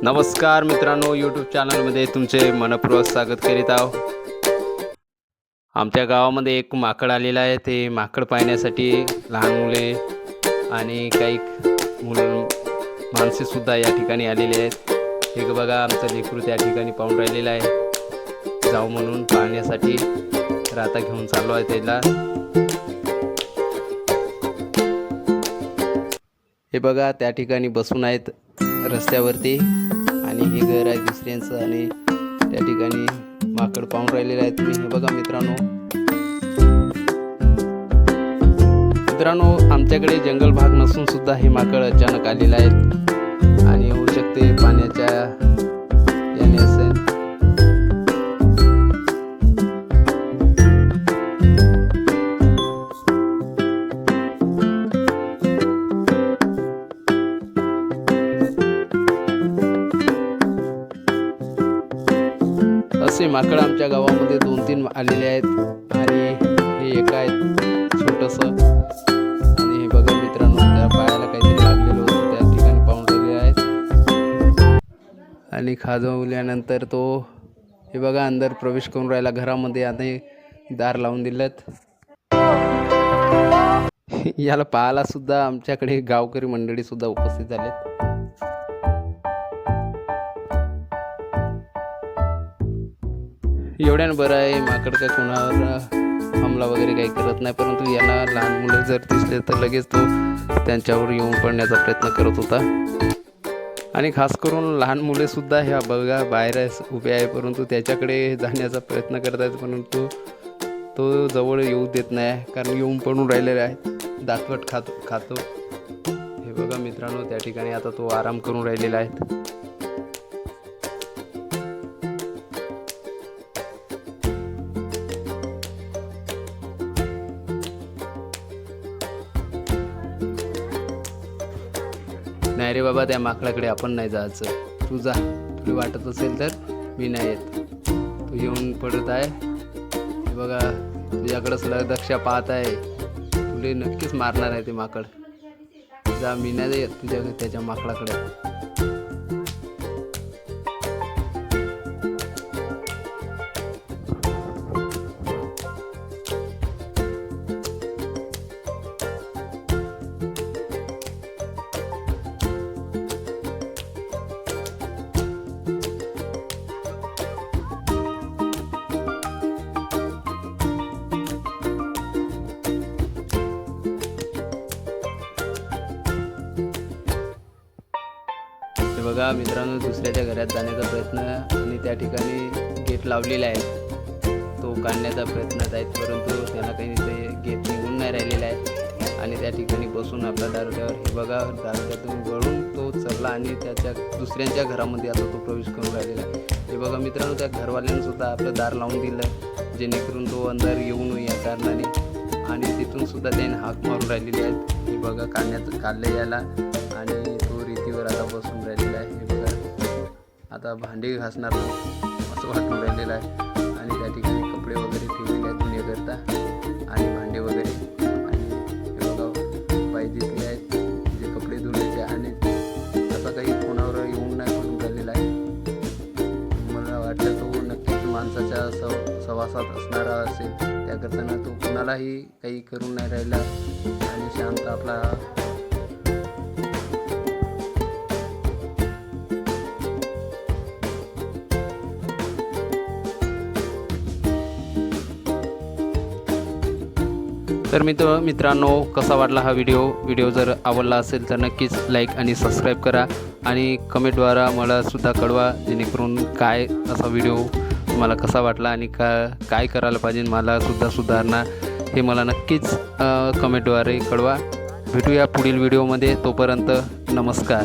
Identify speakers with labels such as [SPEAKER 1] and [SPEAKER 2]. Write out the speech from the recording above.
[SPEAKER 1] नमस्कार मित्रांनो, यूट्यूब चॅनलमध्ये तुमचे मनपूर्वक स्वागत करीत आहो। आमच्या गावामध्ये एक माकड आलेला आहे। ते माकड पाहण्यासाठी लहान मुले आणि काही माणसे सुद्धा या ठिकाणी आलेले आहेत। हे बघा, आमचं लेकरू त्या ठिकाणी पाहून राहिलेलं आहे। जाऊ म्हणून पाहण्यासाठी तर आता घेऊन चाललो आहे त्याला। हे बघा, त्या ठिकाणी बसून आहेत रस्त्यावरती आणि हे घर आहे दुसऱ्यांचं आणि त्या ठिकाणी माकड पाहून राहिलेले आहेत तुम्ही। हे बघा मित्रांनो, आमच्याकडे जंगल भाग नसून सुद्धा हे माकड अचानक आलेले आहेत आणि होऊ शकते पाण्याच्या याने असेल। असे माकड आमच्या गावामध्ये 2-3 आलेले आहेत आणि हे एक आहे छोटंसं। आणि हे बघा मित्रांनो, त्या पायाला काहीतरी लागलेलं होतं, त्या ठिकाणी पाहून राहिले आहेत आणि खाजवल्यानंतर तो हे बघा अंदर प्रवेश करून राहिला घरामध्ये आणि दार लावून दिलेत। याला पाहायला सुद्धा आमच्याकडे गावकरी मंडळी सुद्धा उपस्थित झालेत। एवढ्यानं बरं आहे, माकड काय कोणावर हमला वगैरे काही करत नाही, परंतु यांना लहान मुलं जर दिसले तर लगेच तो त्यांच्यावर येऊन पडण्याचा प्रयत्न करत होता। आणि खास करून लहान मुले सुद्धा ह्या बघा बाहेर उभे आहे, परंतु त्याच्याकडे जाण्याचा प्रयत्न करत आहेत, परंतु तो जवळ येऊ देत नाही, कारण येऊन पडून राहिलेले आहेत, दातवट खातो। हे बघा मित्रांनो, त्या ठिकाणी आता तो आराम करून राहिलेला आहे। नाही रे बाबा, त्या माकडाकडे आपण नाही जायचं, तू जा, तुला वाटत असेल तर मी नाही येत। तू येऊन पडत आहे, हे बघा तुझ्याकडंच लक्ष पाहत आहे, तुला नक्कीच मारणार आहे ते माकड। जा, मी नाही येत त्याच्या माकडाकडे। हे बघा मित्रांनो, दुसऱ्याच्या घरात जाण्याचा प्रयत्न आणि त्या ठिकाणी गेट लावलेला आहे, तो काढण्याचा प्रयत्न आहेत, परंतु त्याला काही ते गेट निघून नाही राहिलेला आहे आणि त्या ठिकाणी बसून आपल्या दारावर हे बघा दारातून वळून तो चढला आणि त्याच्या दुसऱ्यांच्या घरामध्ये आता तो प्रवेश करून राहिलेला आहे। हे बघा मित्रांनो, त्या घरवाल्याने सुद्धा आपलं दार लावून दिलं जेणेकरून तो अंदर येऊ नये या कारणाने, आणि तिथून सुद्धा त्याने हाक मारून राहिलेले आहेत। हे बघा काढले याला आणि तो रीतीवर आता बसून राहिलेला आहे। हे बघा आता भांडी घासणार असं वाटून राहिलेलं आहे आणि त्या ठिकाणी कपडे वगैरे ठेवलेले आहेत धुण्याकरता आणि भांडे वगैरे, आणि हे बघा बाई दिसले आहेत जे कपडे धुण्याचे, आणि असं काही कोणावर येऊन नाही पडून राहिलेला आहे। मला वाटतं तो नक्कीच माणसाच्या सहवासात असणारा असेल, त्याकरता तो कोणालाही काही करून नाही राहिला आणि शांत आपला। तर मित्रांनो, कसा वाटला हा व्हिडिओ जर आवडला असेल तर नक्कीच लाईक आणि सबस्क्राईब करा आणि कमेंटद्वारा मला सुद्धा कळवा, जेणेकरून काय असा व्हिडिओ तुम्हाला कसा वाटला आणि काय करायला पाहिजे मला सुद्धा सुधारणा, हे मला नक्कीच कमेंटद्वारे कळवा। भेटूया पुढील व्हिडिओमध्ये, तोपर्यंत नमस्कार।